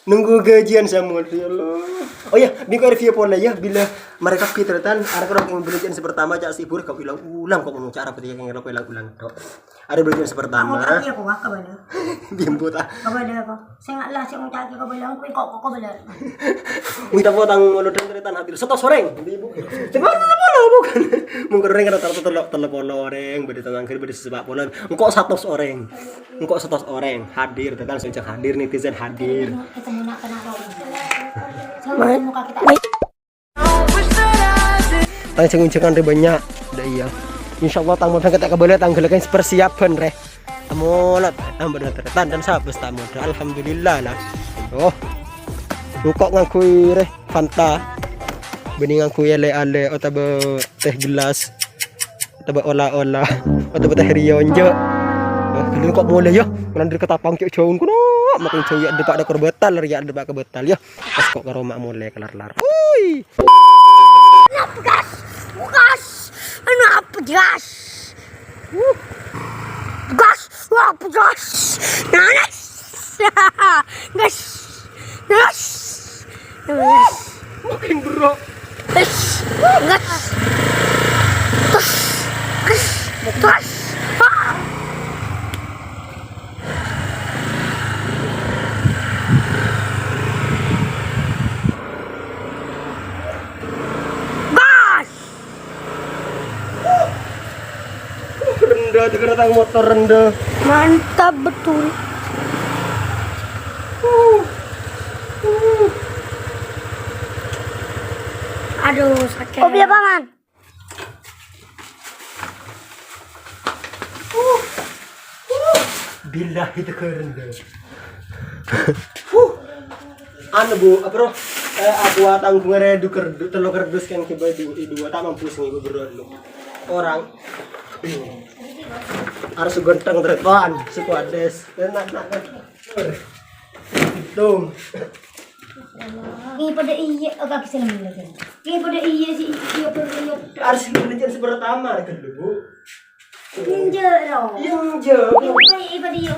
Nunggu gajian sama ya Allah. Oh ya, bikin review pola ya bila mereka fitratan ada orang yang belajar pertama cak sibur kau bilang ulang kau mau cara petik yang kau ulang dok. Ada belajar pertama. Aku tak aku kau bela. Bimbut ah. Kau bela kau. Saya nggak lah saya mau cakap kau bela kau bela. Minta potang mulut dan cerita hadir. Soto soreng. Coba pola bukan. Mungkin orang kata telur pola orang beda tengah kiri beda sebab pola. Engkau 100 orang. Engkau 100 orang hadir tekan sejak hadir netizen hadir. Kita mau nak kena kau. Sama muka kita. Tanya cengun-cengan re banyak. Dah iya. Insyaallah tang modal kita kabeh tanggal kan persiapan re. Amolat bener teretan dan sabes ta modal. Alhamdulillah lah. Oh. Kok ngakui re Fanta. Bening ngakui ale-ale atau teh gelas. Atau olah-olah atau teh rionjo. Kalau kok mulai ya, kalau dari ketapang cek jauh kuno, makin jauh ya depak ada korbetal, ya depak kebetal ya. Pas kok karo mak mulai kelar-kelar. Ui. Apa gas? Gas. Apa gas? Gas. Apa gas? Nanas. Gas. Gas. Gas. Makin bro. Gas. Gas. Gas. Gas. Gas. Rendah juga datang motor rendah. Mantap betul. Aduh sakit. Kopi apa man? Bila itu kerendah. Anu bu, apa roh? Aku tanggung redu telur kerdus kan kibai dua tak mampu sih ibu berdua lu. Orang harus genteng teretan sekuades enak itu Ini pada iya agak keselam lagi. Ini pada iya sih iya perlu harus belajar pertama kedua Injero. injek Ini pada iya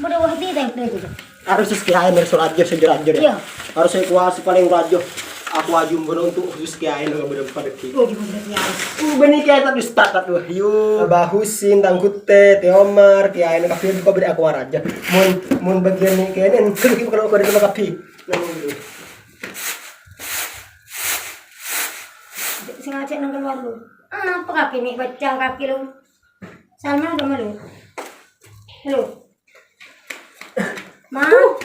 pada wahdi dah itu. harus sekian dari surat aja sejarah aja Iya. harus saya kuasa paling rajo aku ajum bener untuk sekian lo bener pada kita Oh gimana ya? benih kayak tadi start tuh yuk bahusin tangkut teh Omar kiai nak kafe buka beri aku aja mun bagian ini kayaknya kalau kau di tempat kafe Sengaja nang keluar lu. Apa kaki nih baca kaki lu? Salman udah malu. Halo. Mau?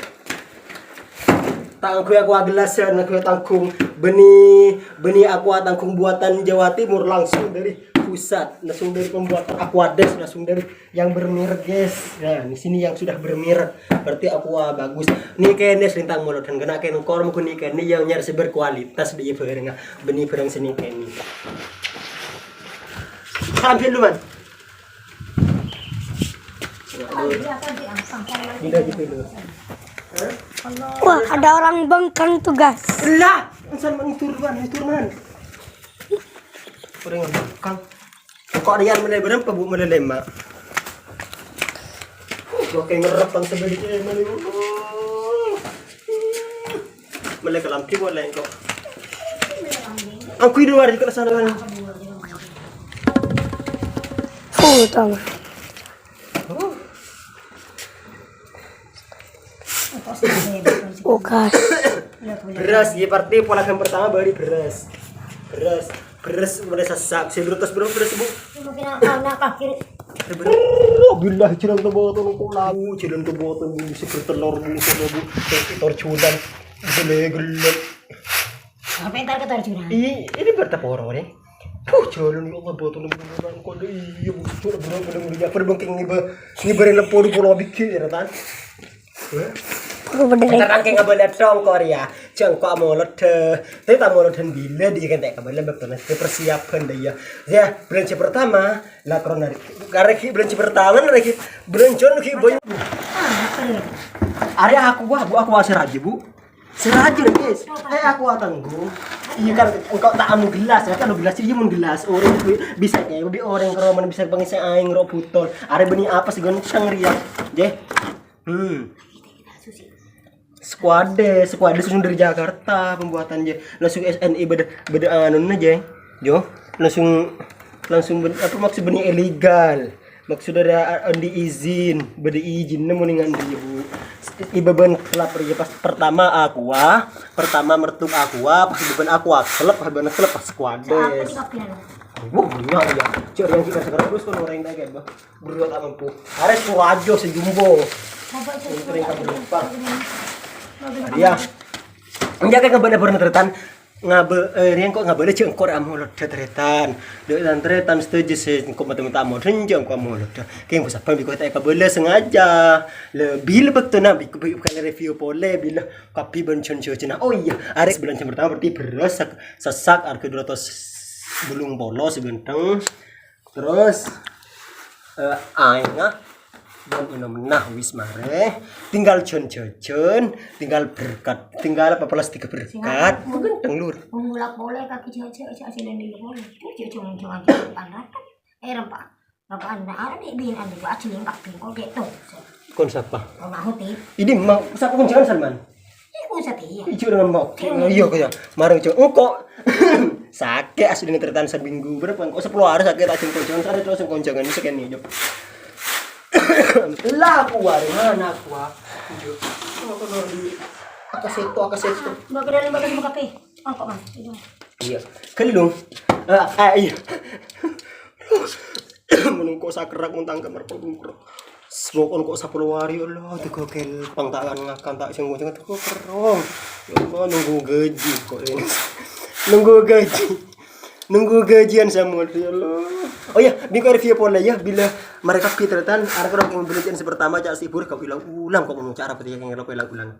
tangku aku agelasan aku tangkung benih aku tangkung buatan Jawa Timur langsung dari pusat langsung dari pembuatan aquades langsung dari yang bermerek guys nah di sini yang sudah bermerek berarti aqua bagus nih kayaknya selintang mulut dan kena kayak nukor mungkin nih kayaknya yang nyari berkualitas di barang benih barang sini kayaknya sampai lu man tidak gitu lu Wah, ada orang bengkang tugas. lah asal menturman orang bengkang kok dia melebih apa bu meleleh mak gua kayak ngerepan sebaliknya meleleh kelampi boleh kok aku di luar di sana kan Tahu. Ukas. beras ya partai pola yang pertama bari beras udah sesak sebelum beras bu Mungkin anak kaki. billah jalan ke bawah kok lagu jalan ke bawah bu seperti telur bu telur cudan gelap Apa yang tak ketarjunan? ini berapa orang nih jalan lu nggak botol beneran kok deh iya bu bener berbengking nih beri lepur pulau bikin ya tan Terang kayak boleh dong Korea, cengkok mulut tapi tak mulut dan bila dia kan tak kembali betul persiapan dia. Ya belanja pertama, lah corona. Karena belanja pertama lagi belanja lagi banyak. Area aku seraja bu, seraja guys. Aku tanggung. Iya kan engkau tak anu gelas ya kan gelas iya mun gelas orang bisa kayak lebih orang keroman bisa pengisi air ngerok botol. Area benih apa sih gon sang riak, je. Squades langsung dari Jakarta pembuatannya. Langsung SNI beda anu aja. Jo, langsung apa maksud benih ilegal. Maksud ada izin, beda izin nemuningan dia Bu. Ibaban klub ya pas pertama mertuk aqua, pas ibaban aqua klub, pas Squades. Wah, iya ya. Cek yang kita sekarang terus kalau orang dagang, Bah. Berdua tak mampu. Are Surajo sejumbo. Sering kamu lupa. Dia. Enggak kayak ngebener tretan. Rian kok ngabele cek kok amolot tretan. Dek tretan setuju sih kok mata-mata amol renjang kok amolot. Kayak bisa pambi kok tak kabele sengaja. Lebih lebek tuh nabi bukan review pole bila kapi bencon cina. Oh iya, are sebulan pertama berarti beres sesak ar kedua belum bolos genteng terus aingah dan menah wis mare tinggal jen tinggal berkat tinggal apa plastik berkat genteng lur mulak boleh kaki cewek dan dia boleh cuma panas rempah anda ada di bin anda buat ciling kaki kok gitu kon siapa hoti ini mau siapa kon jangan Salman Ijo dengan mau iya kaya marang cok kok sakit asli tertan seminggu berapa kok 10 hari sakit tak jengkol ada terus konjangan ini sekene yo lah aku mana aku yo kok di akaseto mbak kedalam bagas mau kape kok Mas iya kelung iya menungko sakerak muntang kamar pungkur Semokon kok 10 hari Allah digokel pangtakan ngakan tak sing ngono teko kerong. Ya Allah nunggu gaji kok ini. Nunggu gajian sama dia Allah. Oh ya, bingko review pola ya bila mereka pitretan ada orang yang belajar pertama cak sibur kau ulang kok mau cara petik yang ulang.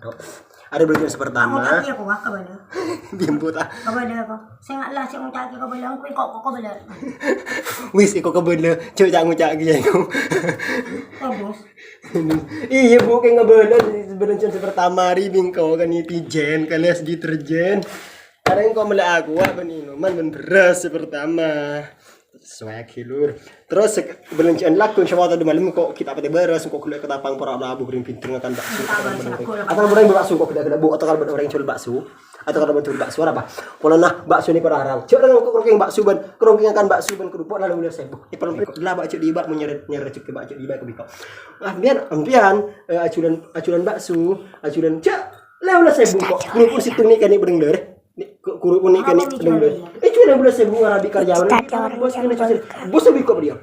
Ada belajar pertama. Aku tak kau bala. Bimbut ah. Kau bala kau. Saya lah saya mau cak kau bala kau bala. Wis iko kebele, cuk cak ngucak ki aku. Oh bos. Iya bu kayak ngebele belajar pertama hari bingko kan netizen kalian deterjen. Ada yang kau melak aku apa minuman beras pertama. Sesuai kilur. Terus belanjaan laku insya-Allah tadi malam kok kita pakai beras kok kuliah ketapang pora abu green pinter ngakan bakso. Atau orang bakso kok tidak bu atau kalau orang jual bakso atau kalau jual bakso apa? Kalau nah bakso ini pada harang. Cek dengan kerongking bakso ban, kerongking akan bakso ban kerupuk lalu udah sebu. Paling lah bakso di bak menyeret cek ke bakso di bak ke bikau. Ambian acuran bakso, acuran cek lalu udah sebu kok. Ini pun situ nih kan ini bener. Kuru pun ikan ini bener. Cuma boleh sebu Arabi karyawan. Bos lebih kok dia.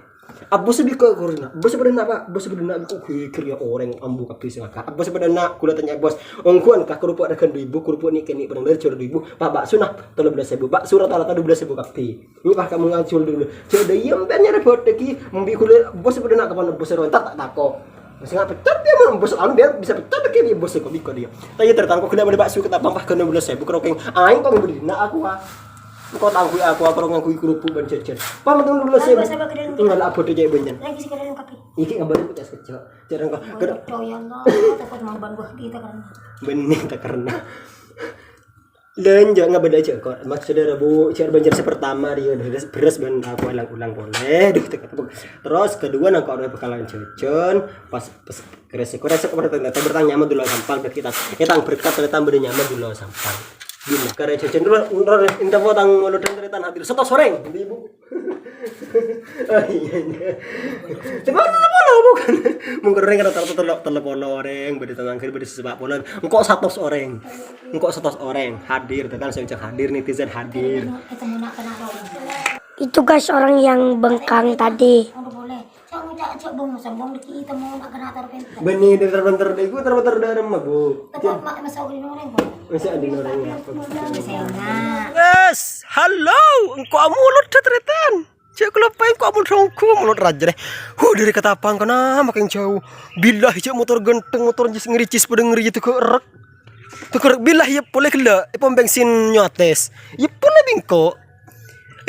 Bos lebih kok kurna. Bos sebenarnya apa? Bos sebenarnya kok kerja orang ambu kapi sengaka. Bos sebenarnya kuda tanya bos. Ongkuan kah kerupuk ada kan 2.000 kerupuk ni kan bener cuma 2.000. Pak bakso nah 13.000. Bakso rata-rata 12.000 kapi. Ini pak kamu ngacul dulu. Cuma diam banyak repot lagi. Membi kuda bos sebenarnya kapan bos serontak tak tako. Masih nggak pecat dia mau bos anu biar bisa pecat kayak dia bos kok biko dia. Tanya tertang kok kena beli bakso kita pampah kena 12.000 kerokeng. Aing kok beli nak aku kau tahu aku orang ngaku kerupuk ban jajan. Paman tuh 12.000. Tinggal apa tuh jadi banyak. Lagi sekarang kaki. Iki ngabar aku tes kecil. Jarang kok. Oh ya Allah, takut mau ban buah kita karena. Benih tak karena. Dan jangan beda aja kok. Maksudnya bu, cara banjir pertama dia beres ban aku ulang boleh. Terus kedua nak orang bakalan jajan pas kresek bertanya nyaman dulu sampang kita berkat ternyata beda nyaman dulu sampang. Gila karena jajan dulu indah potang mulut dan ternyata hadir 100 soreng ibu. Iya. Coba bukan. Mungkin orang kata telepon orang beda tentang beda sepak bola. Engkau 100 orang hadir, tekan saya hadir netizen hadir. Itu guys orang yang bengkang tadi. Benih terbentar deh, gue terbentar dari mah bu. Masih ada orangnya. Yes, halo, engkau mulut tertetan. Cek kelopain kok amun rongku mulut raja deh. Dari Ketapang kana makin jauh. Bilah cek motor genteng motor ngericis pada ngeri itu kerek. Kerek bilah ya boleh kela. Pom bensin nyotes. Ya boleh bingko.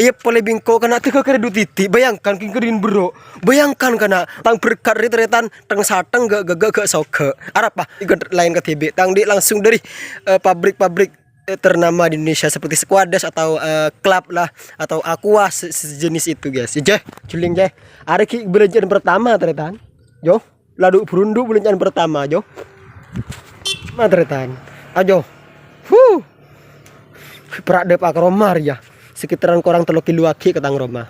Ya boleh bingko kana teu keur du titik. Bayangkan kingkerin bro. Bayangkan kana tang berkat retretan tang sateng gak soke. Arapa lain ke TB. Tang di langsung dari pabrik-pabrik ternama di Indonesia seperti Squades atau klub lah atau aqua sejenis itu guys. Jeh, juling jeh. Ada ki belanjaan pertama teretan. Jo, ladu berundu belanjaan pertama jo. Matretan. Ajo. Berak dep ak Roma ya. Sekitaran kurang 3 kilo lagi ketang Roma.